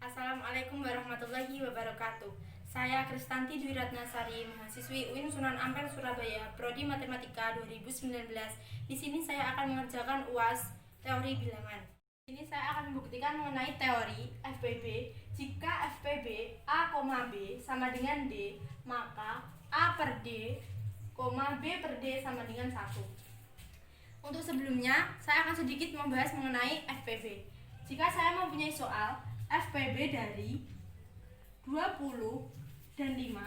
Assalamualaikum warahmatullahi wabarakatuh. Saya Kristanti Dwi Ratnasari, mahasiswi UIN Sunan Ampel Surabaya, Prodi Matematika 2019. Di sini saya akan mengerjakan UAS teori bilangan. Di sini saya akan membuktikan mengenai teori FPB. Jika FPB A, B sama dengan D, maka A per D, B per D sama dengan 1. Untuk sebelumnya, saya akan sedikit membahas mengenai FPB. Jika saya mempunyai soal FPB dari 20 dan 5,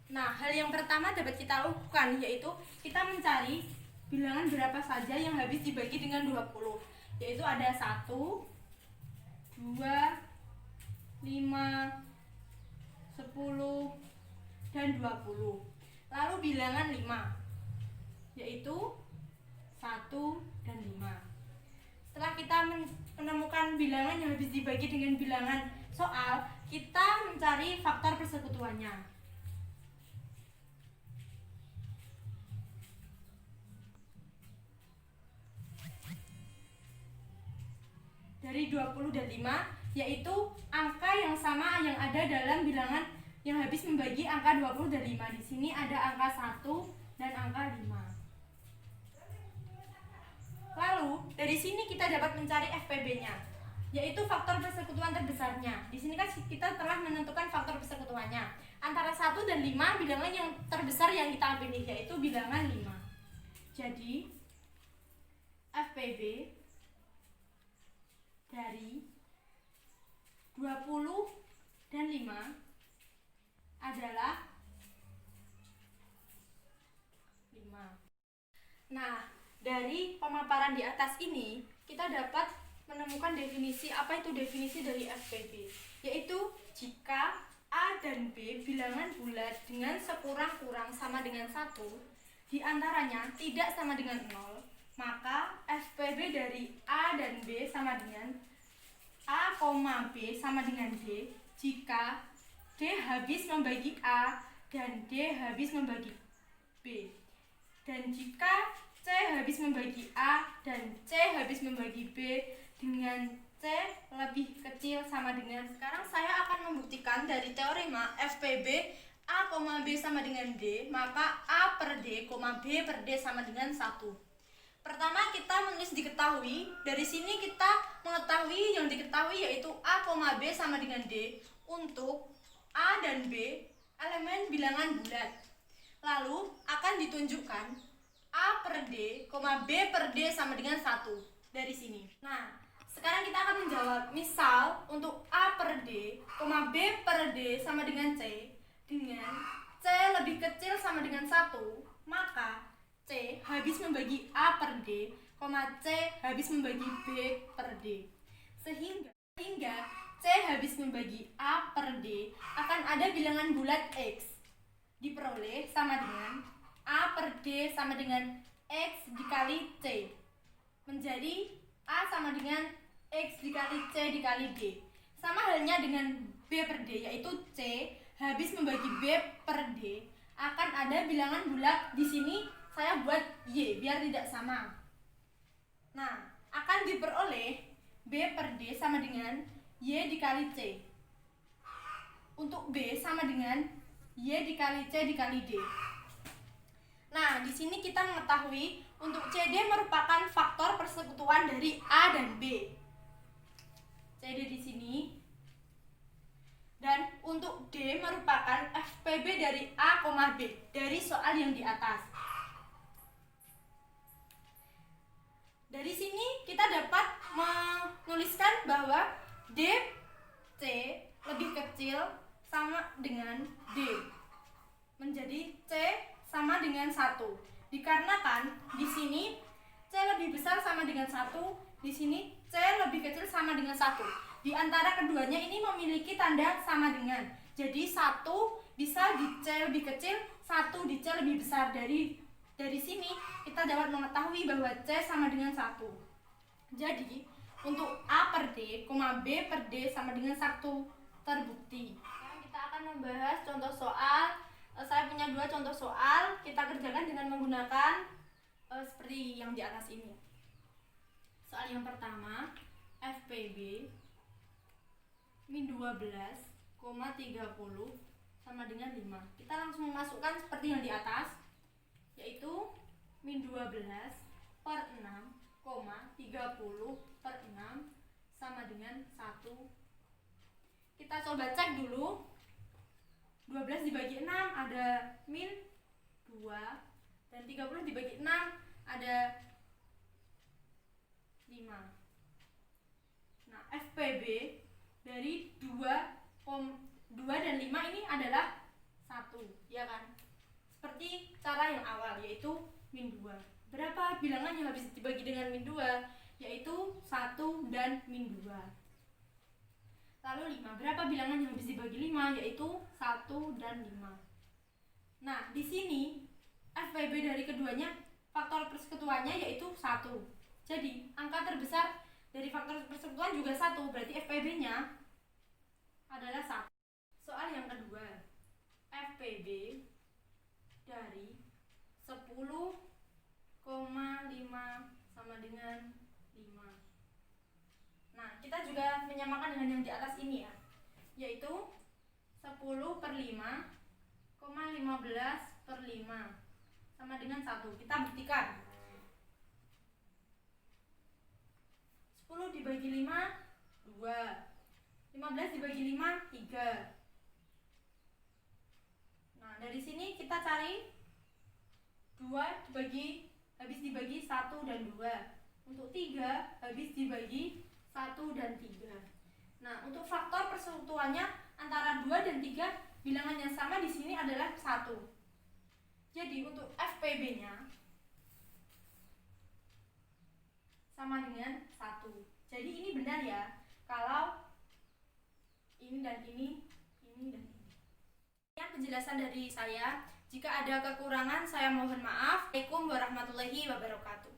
nah, hal yang pertama dapat kita lakukan yaitu kita mencari bilangan berapa saja yang habis dibagi dengan 20, yaitu ada 1, 2, 5, 10, dan 20. Lalu bilangan 5, yaitu 1 dan 5. Setelah kita menemukan bilangan yang habis dibagi dengan bilangan soal, kita mencari faktor persekutuannya. Dari 20 dan 5, yaitu angka yang sama yang ada dalam bilangan yang habis membagi angka 20 dan 5. Di sini ada angka 1 dan angka 5. Lalu, dari sini kita dapat mencari FPB-nya, yaitu faktor persekutuan terbesarnya. Di sini kan kita telah menentukan faktor persekutuannya. Antara 1 dan 5, bilangan yang terbesar yang kita pilih, yaitu bilangan 5. Jadi, FPB dari 20 dan 5 adalah 5. Nah, dari pemaparan di atas ini, kita dapat menemukan definisi. Apa itu definisi dari FPB? Yaitu jika A dan B bilangan bulat dengan sekurang-kurang sama dengan 1, diantaranya tidak sama dengan 0, maka FPB dari A dan B sama dengan A, B sama dengan D jika D habis membagi A dan D habis membagi B. Dan jika C habis membagi A dan C habis membagi B dengan C lebih kecil sama dengan. Sekarang saya akan membuktikan dari teorema FPB A, B sama dengan D, maka A per D, B per D sama dengan 1. Pertama kita menulis diketahui. Dari sini kita mengetahui yang diketahui yaitu A, B sama dengan D untuk A dan B elemen bilangan bulat. Lalu akan ditunjukkan A per D, B per D sama dengan 1 dari sini. Nah, sekarang kita akan menjawab. Misal untuk A per D, B per D sama dengan C, dengan C lebih kecil sama dengan 1, maka C habis membagi A per D, C habis membagi B per D. Sehingga C habis membagi A per D akan ada bilangan bulat X diperoleh sama dengan A per D sama dengan X dikali C, menjadi A sama dengan X dikali C dikali D. Sama halnya dengan B per D, yaitu C habis membagi B per D akan ada bilangan bulat. Di sini saya buat Y biar tidak sama. Nah, akan diperoleh B per D sama dengan Y dikali C. Untuk B sama dengan Y dikali C dikali D. Nah, di sini kita mengetahui untuk CD merupakan faktor persekutuan dari A dan B. CD di sini. Dan untuk D merupakan FPB dari A, B dari soal yang di atas. Dari sini kita dapat menuliskan bahwa D, C lebih kecil sama dengan D. Menjadi C sama dengan 1. Dikarenakan di sini C lebih besar sama dengan 1, di sini C lebih kecil sama dengan 1. Di antara keduanya ini memiliki tanda sama dengan. Jadi 1 bisa di C lebih kecil, 1 di C lebih besar. Dari sini kita dapat mengetahui bahwa C sama dengan 1. Jadi untuk A per D, B per D sama dengan 1 terbukti. Sekarang kita akan membahas contoh soal. Saya punya 2 contoh soal, kita kerjakan dengan menggunakan seperti yang di atas ini. Soal yang pertama, FPB min 12,30 sama dengan 5. Kita langsung masukkan seperti yang di atas, yaitu min 12/6,30/6 sama dengan 1. Kita coba cek dulu. 12 dibagi 6 ada min 2, dan 30 dibagi 6 ada 5. Nah, FPB dari 2 dan 5 ini adalah 1, ya kan? Seperti cara yang awal, yaitu min 2. Berapa bilangan yang habis dibagi dengan min 2? Yaitu 1 dan min 2. Lalu 5. Berapa bilangan yang habis dibagi 5? Yaitu 1 dan 5. Nah, di sini FPB dari keduanya, faktor persekutuannya yaitu 1. Jadi, angka terbesar dari faktor persekutuan juga 1, berarti FPB-nya adalah 1. Soal yang kedua, FPB dari 10,5 sama dengan 5. Nah, kita juga menyamakan dengan yang di atas ini ya, yaitu 10/5,15/5 sama dengan 1. Kita buktikan. 10 dibagi 5, 2. 15 dibagi 5, 3. Nah, dari sini kita cari 2 habis dibagi 1 dan 2. Untuk 3 habis dibagi 1 dan 3. Nah, untuk faktor persekutuannya antara 2 dan 3 bilangan yang sama di sini adalah 1. Jadi untuk FPB-nya sama dengan 1. Jadi ini benar ya, kalau ini dan ini dan ini. Sekian penjelasan dari saya. Jika ada kekurangan, saya mohon maaf. Assalamualaikum warahmatullahi wabarakatuh.